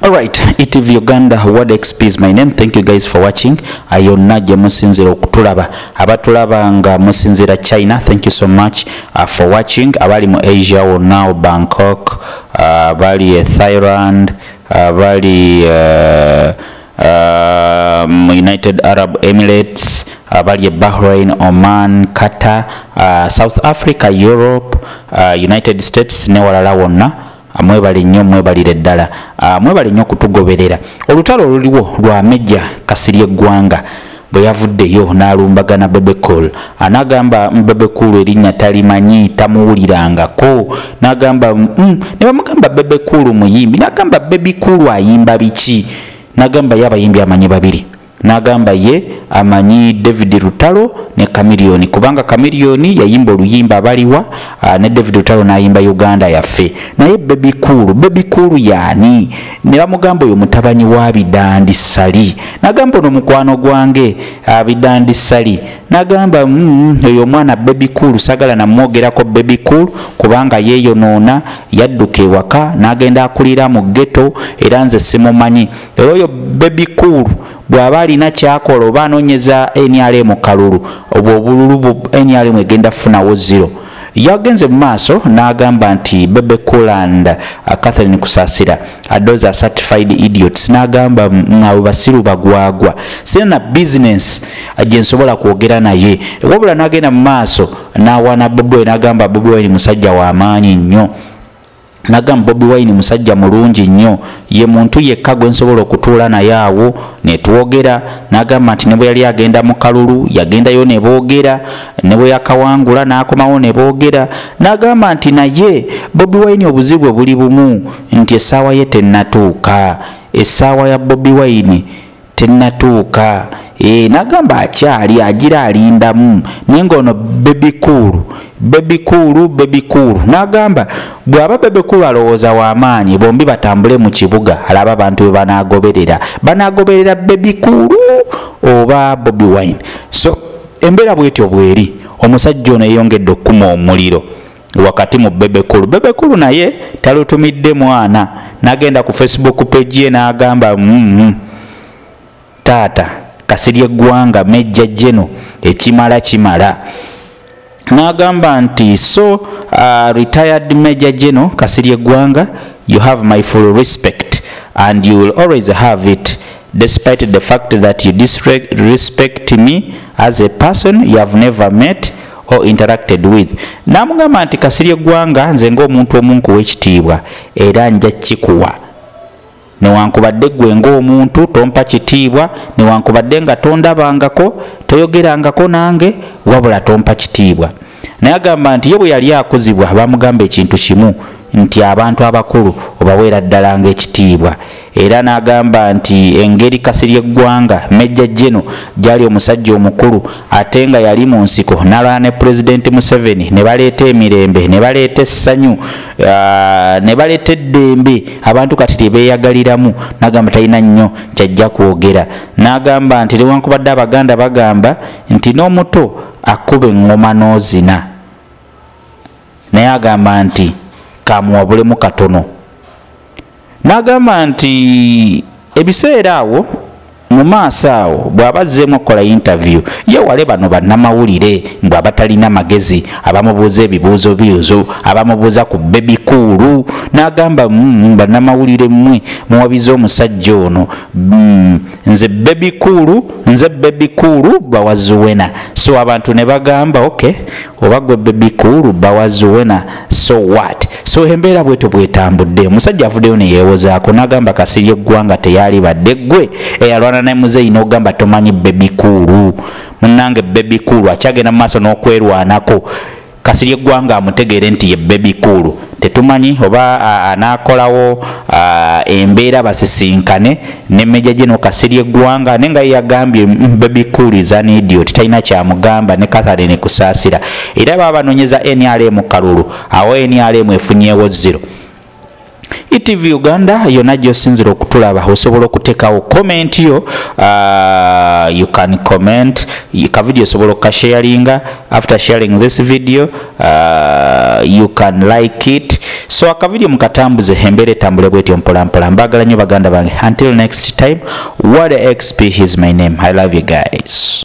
Alright, ETV Uganda, World XP is my name. Thank you guys for watching. Ayonaje musinzira okutulaba. Abatulaba nga musinzira China. Thank you so much for watching. Abali mu Asia now Bangkok, abali Thailand, abali United Arab Emirates, abali Bahrain, Oman, Qatar, South Africa, Europe, United States ne walala wonna. Mwebali nnyo mwebalire ddala mwebali nnyo kutugoberera olutalo oluliwo lwa Meja Kasirye Gwanga bwe yavuddeyo n'alumbagana Bebe Cool anagamba Bebe Cool erinnya talimanyi tamuwulirangako n'agamba ne bamugamba Bebe Cool muyimbi n'agamba Bebe Cool ayimba biki n'agamba ye abayimbi amanyi babiri n'agamba ye amanyi David Rutalo ne Chameleone kubanga Chameleone yayimba oluyimba abaliwa ne David Rutalo n'ayimba Uganda yaffe naye Bebe Cool yani ne bamugamba oyo mutabanyi wa Bidandi Sali n'agamba ono mukwano gwange Bidandi Sali n'agamba oyo mwana Bebe Cool sagala namwogerako Bebe Cool kubanga yeeyonoona yadduka ewaka n'agenda akulira mu ghetto era nze simumanyi era oyo Bebe Cool bw'aba alina kyakola oba anoonyeza NRM kalulu obwo obululu NRM egenda funawo 0 yagenze mu maaso n'agamba nti Bebe Cool and Catherine Kusasira those are certified idiots n'agamba ngawe basiru bagwagwa sina business gye nsobola kwogera naye wabula n'agenda mu maaso n'awana Bobi Wine n'agamba Bobi Wine musajja wa maanyi nnyo n'agamba Bobi Wine musajja mulungi nnyo ye muntu yekka gwe nsobola okutuula naye awo ne twogera n'agamba nti ne bwe yali agenda mu kalulu yagendayo ne boogera ne bwe yakawangula n'akomawo ne boogera n'agamba nti naye Bobi Wine obuzibu buli bumu nti essaawa ye tennatuuka essaawa ya Bobi Wine tennatuuka n'agamba akyali agira alindamu naye ng'ono Bebe Cool n'agamba bw'aba Bebe Cool alowooza w'amaanyi bombi batambule mu kibuga alaba abantu be banaagoberera Bebe Cool oba Bobi Wine so embeera bwetyo bweri omusajja ono yeyongedde okukuma omuliro wakati mu Bebe Cool naye talutumidde mwana n'agenda ku Facebook page ye n'agamba taata Kasirye Gwanga Meja General ekimala n'agamba nti so retired Major General Kasirye Gwanga, you have my full respect and you will always have it despite the fact that you disrespect me as a person you have never met or interacted with. N'amugamba nti Kasirye Gwanga nze ng'omuntu omunkuwa ekitiibwa era nja kikuwa newankubadde gwe ng'omuntu tompa kitiibwa newankubadde nga tondabangako toyogerangako nange wabula tompa kitiibwa naye agamba nti ye bwe yali akuzibwa bamugamba ekintu kimu nti abantu abakulu obaweera ddala ng'ekitiibwa era n'agamba nti engeri Kasirye Gwanga Major General gyali omusajja omukulu ate nga yali mu nsiko n'alwana ne President Museveni ne baleeta emirembe ne baleeta essanyu ne baleeta eddembe abantu kati tebeeyagaliramu n'agamba talina nnyo kyajja kwogera n'agamba nti newankubadde Abaganda bagamba nti n'omuto akuba eŋŋoma n'ozina naye agamba nti kamuwabulemu katono n'agamba nti ebiseera awo mu maaso awo bw'abazzeemu okukola interview ye wale bano bannamawulire bw'aba talina magezi abamubuuza ebibuuzo abamubuuza ku Bebe Cool n'agamba bannamawulire mmwe muwabiza omusajja ono nze Bebe Cool bawazuwena so abantu ne bagamba okay oba gwe Bebe Cool bawazuwena so what so embeera bweto bwetambudde omusajja avuddeyo ne yeewozaako n'agamba Kasirye Gwanga teyali badde gwe eyalwana ne muzeeyi n'ogamba tomanyi Bebe Cool munnange Bebe Cool akyagenda mu maaso n'okwerwanako Kasirye Gwanga amutegeere nti ye Bebe Cool tetumanyi oba anaakolawo embeera basisinkane ne Major General Kasirye Gwanga nenga yagambye Bebe Cool is an idiot talina kyamugamba ne Catherine Kusasira era baba banoonyeza NRM kalulu awo NRM efunyeewo 0 ETV Uganda yonna gy'osinzira okutulaba osobola okuteekawo comment yo you can comment ka video osobola okukasharinga after sharing this video you can like it so akavideo mukatambuze hembere tambule bwetyo mpolampola. Mbagala nnyo baganda bange. Until next time, Wade XP is my name. I love you guys.